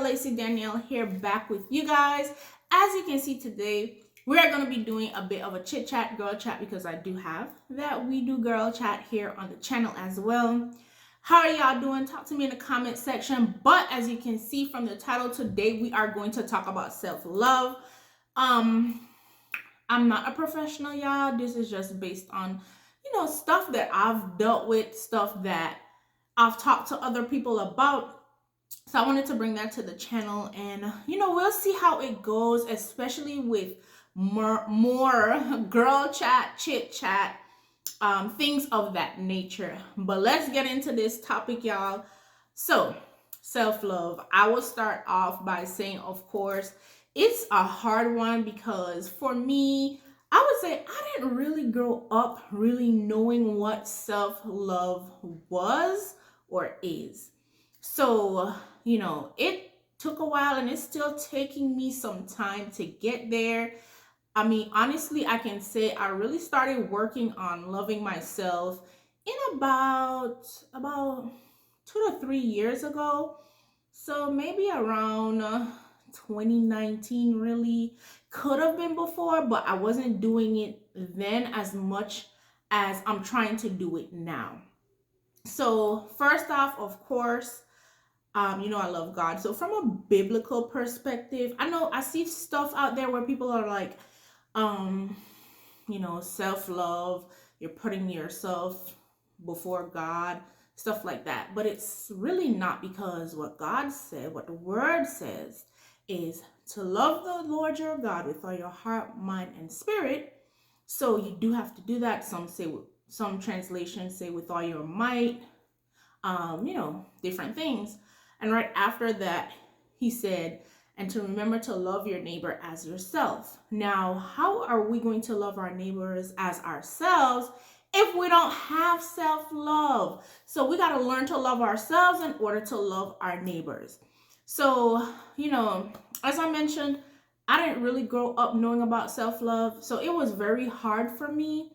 Lacey Danelle here, back with you guys. As you can see today, we are going to be doing a bit of a chit chat, girl chat, because I do have that we do girl chat here on the channel as well. How are y'all doing? Talk to me in the comment section. But as you can see from the title, today we are going to talk about self-love. I'm not a professional, y'all. This is just based on, stuff that I've dealt with, stuff that I've talked to other people about. So I wanted to bring that to the channel, and we'll see how it goes, especially with more girl chat, chit chat, things of that nature. But let's get into this topic, y'all. So self-love, I will start off by saying, of course, it's a hard one, because for me, I would say I didn't really grow up really knowing what self-love was or is. So, it took a while, and it's still taking me some time to get there. I mean, honestly, I can say I really started working on loving myself in about 2 to 3 years ago. So maybe around 2019, really. Could have been before, but I wasn't doing it then as much as I'm trying to do it now. So first off, of course, I love God. So from a biblical perspective, I know I see stuff out there where people are like, self-love, you're putting yourself before God, stuff like that. But it's really not, because what God said, what the word says, is to love the Lord your God with all your heart, mind, and spirit. So you do have to do that. Some translations say with all your might, different things. And right after that, he said, and to remember to love your neighbor as yourself. Now, how are we going to love our neighbors as ourselves if we don't have self-love? So we got to learn to love ourselves in order to love our neighbors. So, as I mentioned, I didn't really grow up knowing about self-love. So it was very hard for me.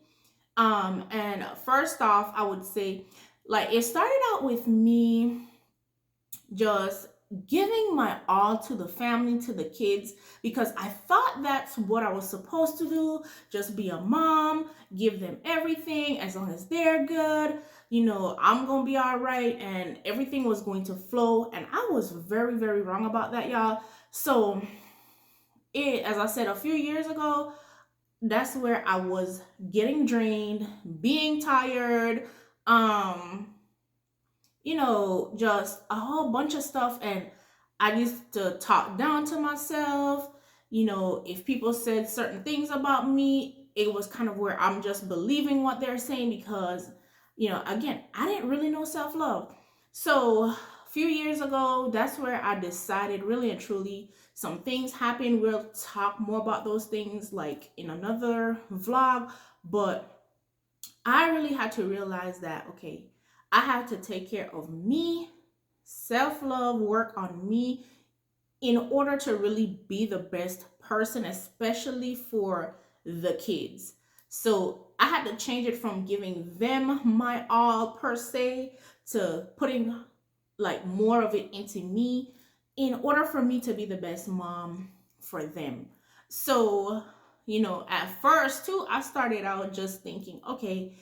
And first off, I would say, it started out with me just giving my all to the family, to the kids, because I thought that's what I was supposed to do. Just be a mom, give them everything. As long as they're good, I'm gonna be all right, and everything was going to flow. And I was very, very wrong about that, y'all. So as I said, a few years ago, that's where I was getting drained, being tired, just a whole bunch of stuff. And I used to talk down to myself. If people said certain things about me, it was kind of where I'm just believing what they're saying, because, again, I didn't really know self-love. So a few years ago, that's where I decided, really and truly, some things happened. We'll talk more about those things in another vlog, but I really had to realize that, okay, I have to take care of me, self-love, work on me in order to really be the best person, especially for the kids. So I had to change it from giving them my all per se to putting more of it into me in order for me to be the best mom for them. So, at first too, I started out just thinking, okay,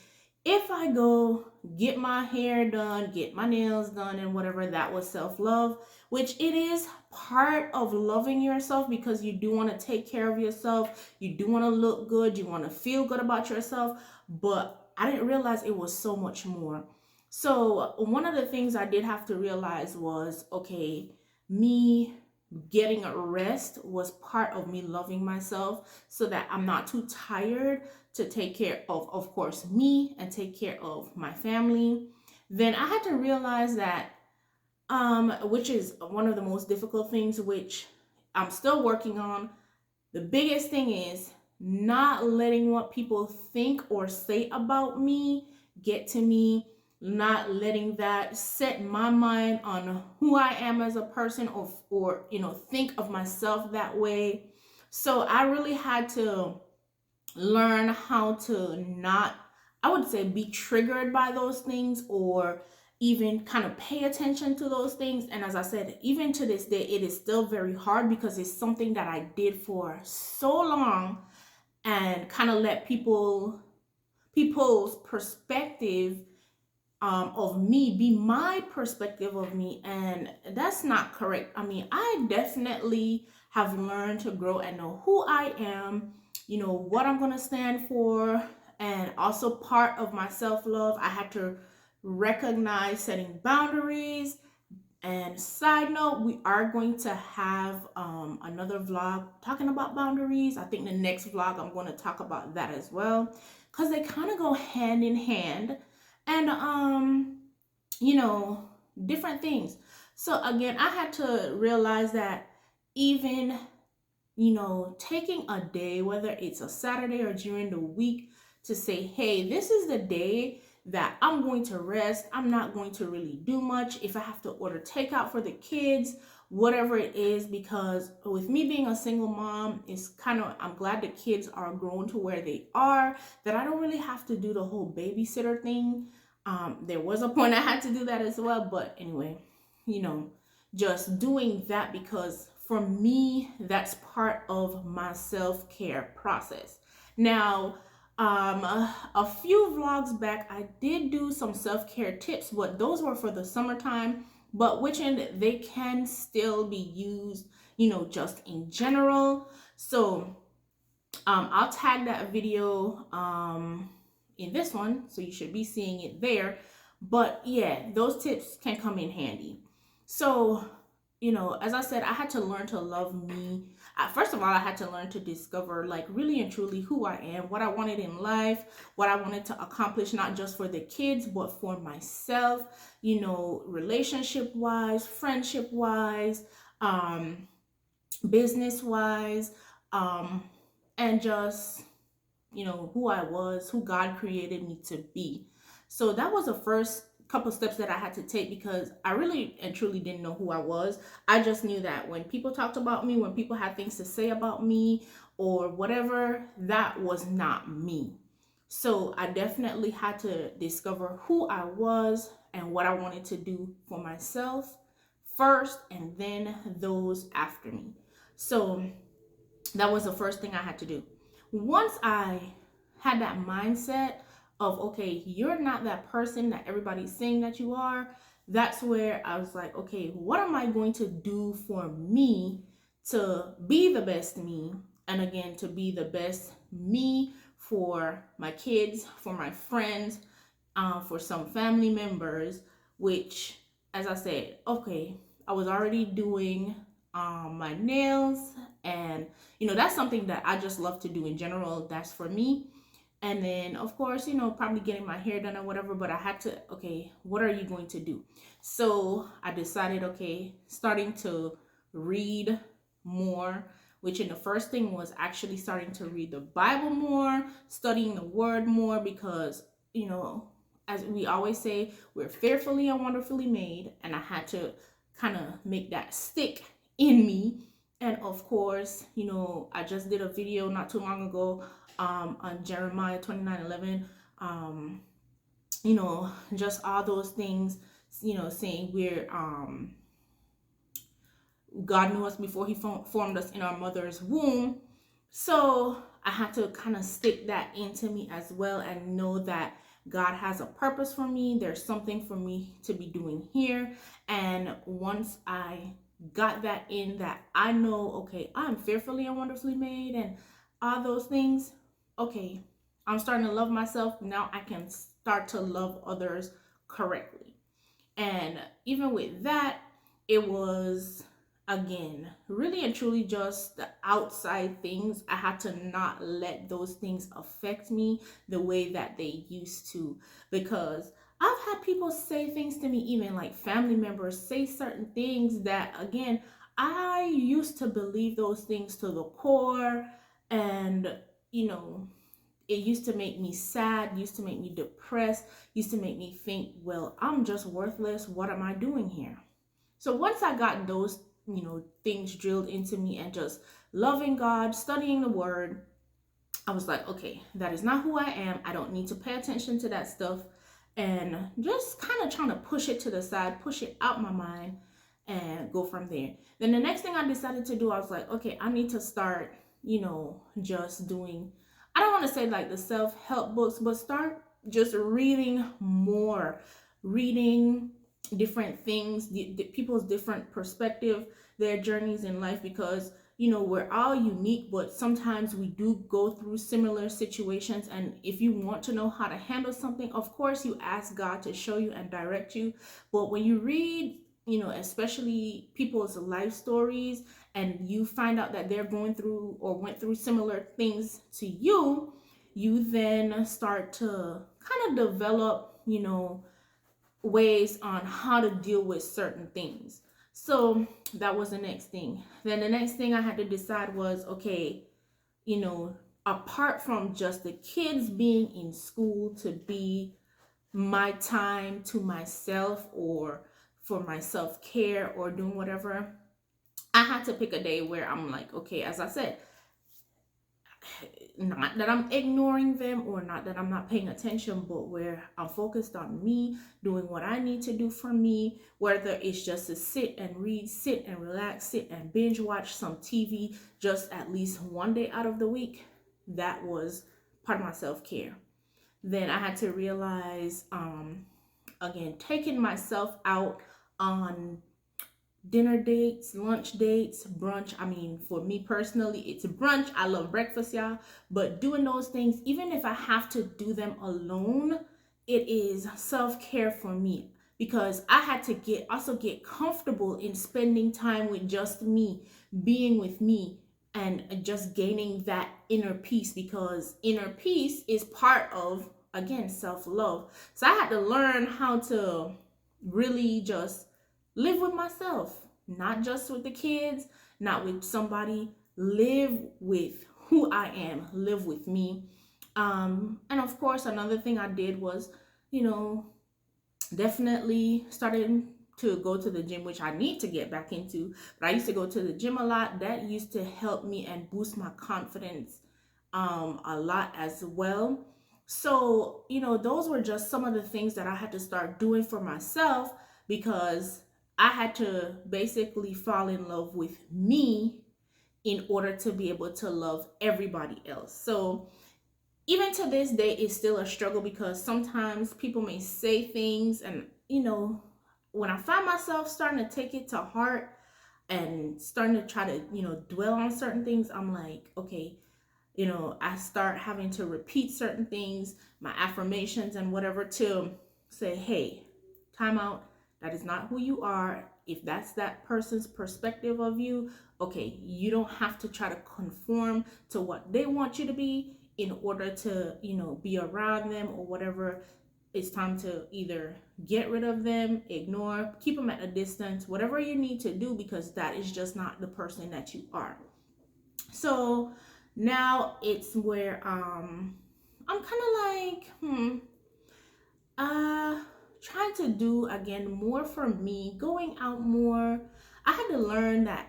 if I go get my hair done, get my nails done, and whatever, that was self-love, which it is part of loving yourself, because you do want to take care of yourself. You do want to look good. You want to feel good about yourself. But I didn't realize it was so much more. So one of the things I did have to realize was, okay, me getting a rest was part of me loving myself, so that I'm not too tired to take care of course, me, and take care of my family. Then I had to realize that, which is one of the most difficult things, which I'm still working on. The biggest thing is not letting what people think or say about me get to me, not letting that set my mind on who I am as a person, or think of myself that way. So I really had to learn how to not, I would say, be triggered by those things, or even kind of pay attention to those things. And as I said, even to this day, it is still very hard because it's something that I did for so long and kind of let people's perspective of me be my perspective of me, and that's not correct. I mean, I definitely have learned to grow and know who I am, what I'm going to stand for, and also part of my self-love, I had to recognize setting boundaries. And side note, we are going to have another vlog talking about boundaries. I think the next vlog I'm going to talk about that as well, because they kind of go hand in hand, and different things. So again, I had to realize that even taking a day, whether it's a Saturday or during the week, to say, hey, this is the day that I'm going to rest. I'm not going to really do much. If I have to order takeout for the kids, whatever it is, because with me being a single mom, I'm glad the kids are grown to where they are, that I don't really have to do the whole babysitter thing. There was a point I had to do that as well. But anyway, just doing that, because for me, that's part of my self-care process. Now, a few vlogs back, I did do some self-care tips, but those were for the summertime, but which end they can still be used, just in general. So, I'll tag that video, in this one, so you should be seeing it there. But yeah, those tips can come in handy. So, as I said, I had to learn to love me. First of all, I had to learn to discover, like, really and truly who I am, what I wanted in life, what I wanted to accomplish, not just for the kids, but for myself, relationship wise, friendship wise, business wise, and just, who I was, who God created me to be. So that was the first couple steps that I had to take, because I really and truly didn't know who I was. I just knew that when people talked about me, when people had things to say about me or whatever, that was not me. So I definitely had to discover who I was and what I wanted to do for myself first, and then those after me. So that was the first thing I had to do. Once I had that mindset of, okay, you're not that person that everybody's saying that you are, that's where I was like, okay, what am I going to do for me to be the best me? And again, to be the best me for my kids, for my friends, for some family members, which, as I said, okay, I was already doing my nails, and that's something that I just love to do in general. That's for me. And then, of course, probably getting my hair done or whatever, but I had to, okay, what are you going to do? So I decided, okay, starting to read more, which in the first thing was actually starting to read the Bible more, studying the word more, because, as we always say, we're fearfully and wonderfully made. And I had to kind of make that stick in me. And of course, I just did a video not too long ago on Jeremiah 29:11, just all those things, saying we're, God knew us before he formed us in our mother's womb. So I had to kind of stick that into me as well, and know that God has a purpose for me. There's something for me to be doing here. And once I got that in, that I know, okay, I'm fearfully and wonderfully made and all those things, okay, I'm starting to love myself. Now I can start to love others correctly. And even with that, it was, again, really and truly just the outside things. I had to not let those things affect me the way that they used to, because I've had people say things to me, even like family members say certain things that, again, I used to believe those things to the core, and it used to make me sad, used to make me depressed, used to make me think, well, I'm just worthless. What am I doing here? So once I got those, things drilled into me, and just loving God, studying the word, I was like, okay, that is not who I am. I don't need to pay attention to that stuff. and just kind of trying to push it to the side, push it out my mind, and go from there. Then the next thing I decided to do, I was like, okay, I need to start, just doing, I don't want to say like the self-help books, but start just reading more, reading different things, people's different perspective, their journeys in life, because we're all unique, but sometimes we do go through similar situations. And if you want to know how to handle something, of course you ask God to show you and direct you. But when you read, especially people's life stories, and you find out that they're going through or went through similar things to you, you then start to kind of develop, ways on how to deal with certain things. So that was the next thing. Then the next thing I had to decide was, okay, apart from just the kids being in school, to be my time to myself or for my self-care or doing whatever, I had to pick a day where I'm like, okay, as I said, not that I'm ignoring them or not that I'm not paying attention, but where I'm focused on me, doing what I need to do for me, whether it's just to sit and read, sit and relax, sit and binge watch some TV just at least one day out of the week. That was part of my self-care. Then I had to realize, again, taking myself out on dinner dates, lunch dates, brunch. I mean, for me personally, it's brunch. I love breakfast, y'all. But doing those things, even if I have to do them alone, it is self-care for me, because I had to also get comfortable in spending time with just me, being with me, and just gaining that inner peace, because inner peace is part of, again, self-love. So I had to learn how to really just live with myself, not just with the kids, not with somebody. Live with who I am, live with me. And of course, another thing I did was, definitely started to go to the gym, which I need to get back into. But I used to go to the gym a lot. That used to help me and boost my confidence a lot as well. So, those were just some of the things that I had to start doing for myself, because I had to basically fall in love with me in order to be able to love everybody else. So even to this day, it's still a struggle, because sometimes people may say things, and when I find myself starting to take it to heart and starting to try to dwell on certain things, I'm like, okay, I start having to repeat certain things, my affirmations and whatever, to say, hey, time out. That is not who you are. If that's that person's perspective of you, okay, you don't have to try to conform to what they want you to be in order to, be around them or whatever. It's time to either get rid of them, ignore, keep them at a distance, whatever you need to do, because that is just not the person that you are. So now it's where I'm kind of like trying to do again more for me, going out more. I had to learn that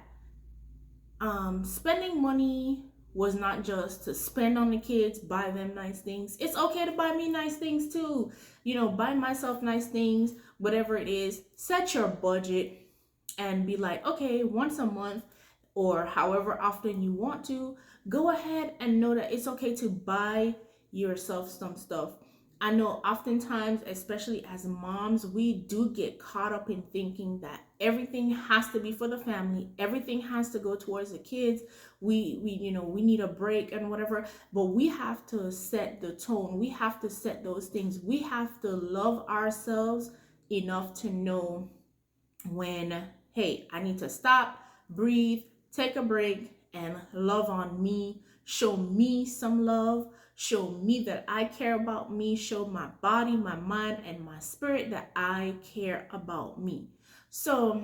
spending money was not just to spend on the kids, buy them nice things. It's okay to buy me nice things too, buy myself nice things, whatever it is. Set your budget and be like, okay, once a month or however often you want to, go ahead and know that it's okay to buy yourself some stuff. I know oftentimes, especially as moms, we do get caught up in thinking that everything has to be for the family, everything has to go towards the kids. We need a break and whatever, but we have to set the tone. We have to set those things. We have to love ourselves enough to know when, hey, I need to stop, breathe, take a break, and love on me. Show me some love. Show me that I care about me. Show my body, my mind, and my spirit that I care about me. So,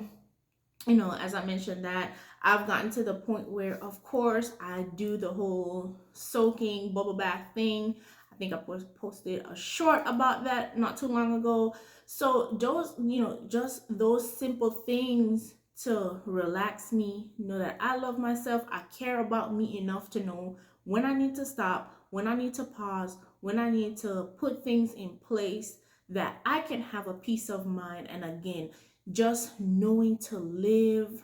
as I mentioned, that I've gotten to the point where, of course, I do the whole soaking bubble bath thing. I think I posted a short about that not too long ago. So those, just those simple things to relax me, know that I love myself, I care about me enough to know when I need to stop, when I need to pause, when I need to put things in place that I can have a peace of mind. And again, just knowing to live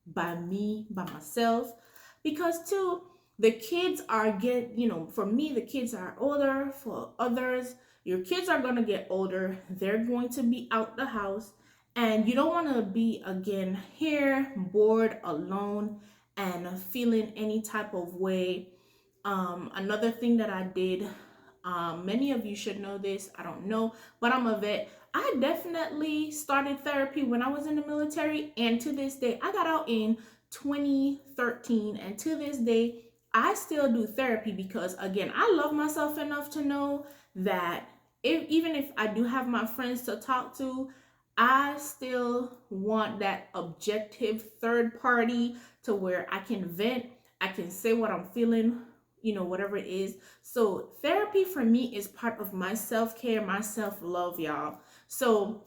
by me, by myself. Because too, the kids are for me, the kids are older. For others, your kids are going to get older. They're going to be out the house. And you don't want to be, again, here, bored, alone, and feeling any type of way. Another thing that I did, many of you should know this, I don't know, but I'm a vet. I definitely started therapy when I was in the military, and to this day, I got out in 2013, and to this day, I still do therapy because, again, I love myself enough to know that even if I do have my friends to talk to, I still want that objective third party to where I can vent, I can say what I'm feeling, whatever it is. So therapy for me is part of my self-care, my self-love, y'all. So,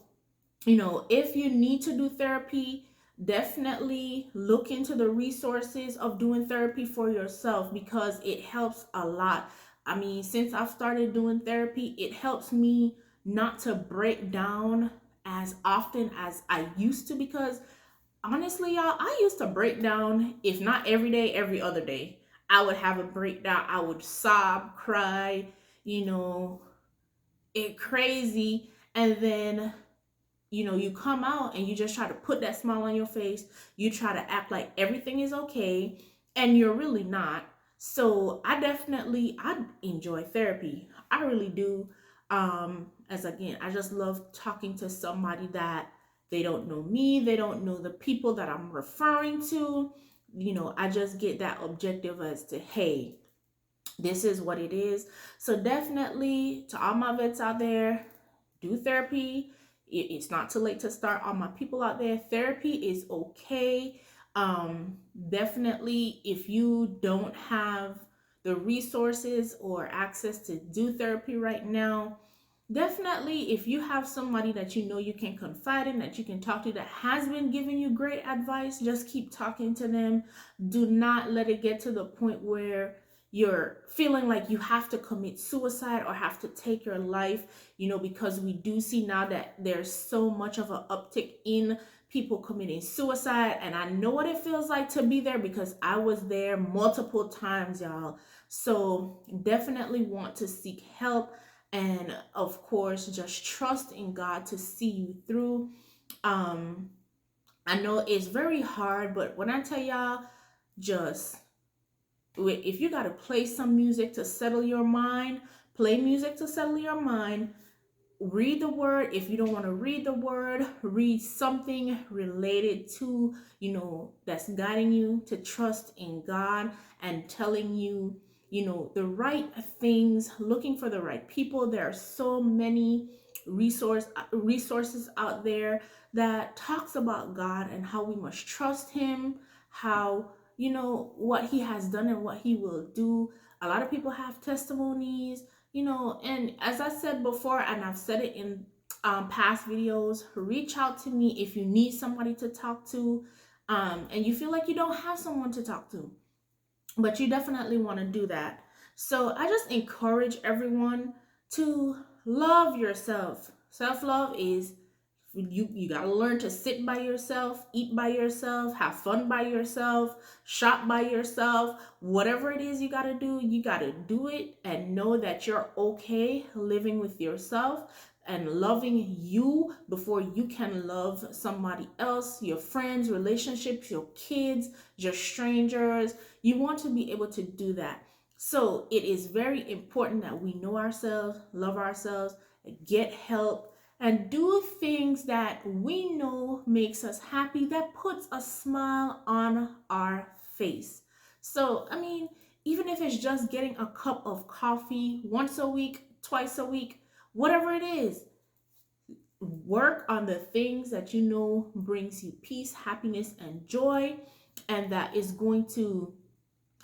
if you need to do therapy, definitely look into the resources of doing therapy for yourself because it helps a lot. I mean, since I've started doing therapy, it helps me not to break down as often as I used to because honestly, y'all, I used to break down, if not every day, every other day. I would have a breakdown. I would sob, cry, you know, it crazy. And then, you come out and you just try to put that smile on your face. You try to act like everything is okay, and you're really not. So I enjoy therapy. I really do. As again, I just love talking to somebody that they don't know me, they don't know the people that I'm referring to. I just get that objective as to, hey, this is what it is. So definitely to all my vets out there, do therapy. It's not too late to start. All my people out there, therapy is okay. Definitely, if you don't have the resources or access to do therapy right now, definitely if you have somebody that you can confide in, that you can talk to, that has been giving you great advice, just keep talking to them. Do not let it get to the point where you're feeling like you have to commit suicide or have to take your life, because we do see now that there's so much of an uptick in people committing suicide. And I know what it feels like to be there because I was there multiple times, y'all. So definitely want to seek help. And of course, just trust in God to see you through. I know it's very hard, but when I tell y'all, just if you got to play some music to settle your mind, play music to settle your mind. Read the word. If you don't want to read the word, read something related to, that's guiding you to trust in God and telling you, the right things, looking for the right people. There are so many resources out there that talks about God and how we must trust him, how, what he has done and what he will do. A lot of people have testimonies, and as I said before, and I've said it in past videos, reach out to me if you need somebody to talk to, and you feel like you don't have someone to talk to, but you definitely want to do that. So I just encourage everyone to love yourself. Self-love is you got to learn to sit by yourself, eat by yourself, have fun by yourself, shop by yourself. Whatever it is you got to do, you got to do it and know that you're okay living with yourself and loving you before you can love somebody else, your friends, relationships, your kids, your strangers. You want to be able to do that. So it is very important that we know ourselves, love ourselves, get help, and do things that we know makes us happy, that puts a smile on our face. So, I mean, even if it's just getting a cup of coffee once a week, twice a week, whatever it is, work on the things that brings you peace, happiness, and joy, and that is going to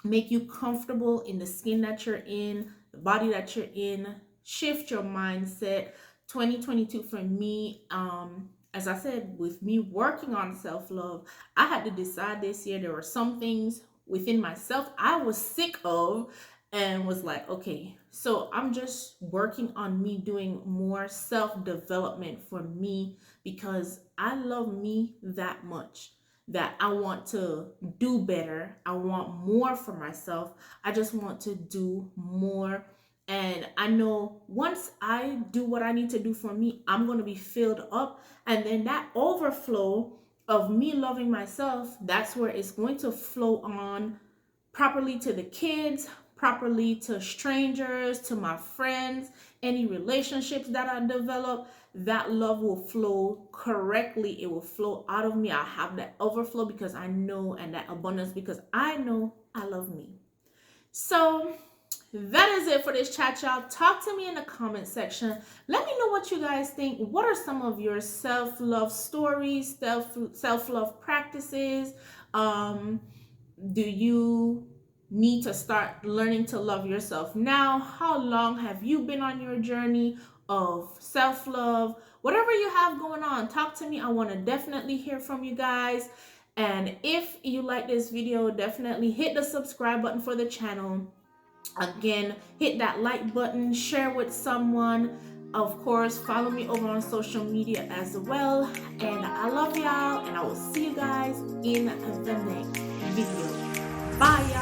make you comfortable in the skin that you're in, the body that you're in. Shift your mindset. 2022 for me, as I said, with me working on self-love, I had to decide this year there were some things within myself I was sick of, and was like, okay, so I'm just working on me doing more self-development for me, because I love me that much that I want to do better. I want more for myself. I just want to do more. And I know once I do what I need to do for me, I'm going to be filled up. And then that overflow of me loving myself, that's where it's going to flow on properly to the kids, properly to strangers, to my friends, any relationships that I develop. That love will flow correctly. It will flow out of me. I have that overflow because I know, and that abundance because I know I love me. So that is it for this chat, y'all. Talk to me in the comment section. Let me know what you guys think. What are some of your self-love stories, self-love practices? Do you need to start learning to love yourself now? How long have you been on your journey of self-love? Whatever you have going on, talk to me. I want to definitely hear from you guys. And if you like this video, definitely hit the subscribe button for the channel. Again, hit that like button, share with someone. Of course, follow me over on social media as well. And I love y'all, and I will see you guys in the next video. Bye, y'all.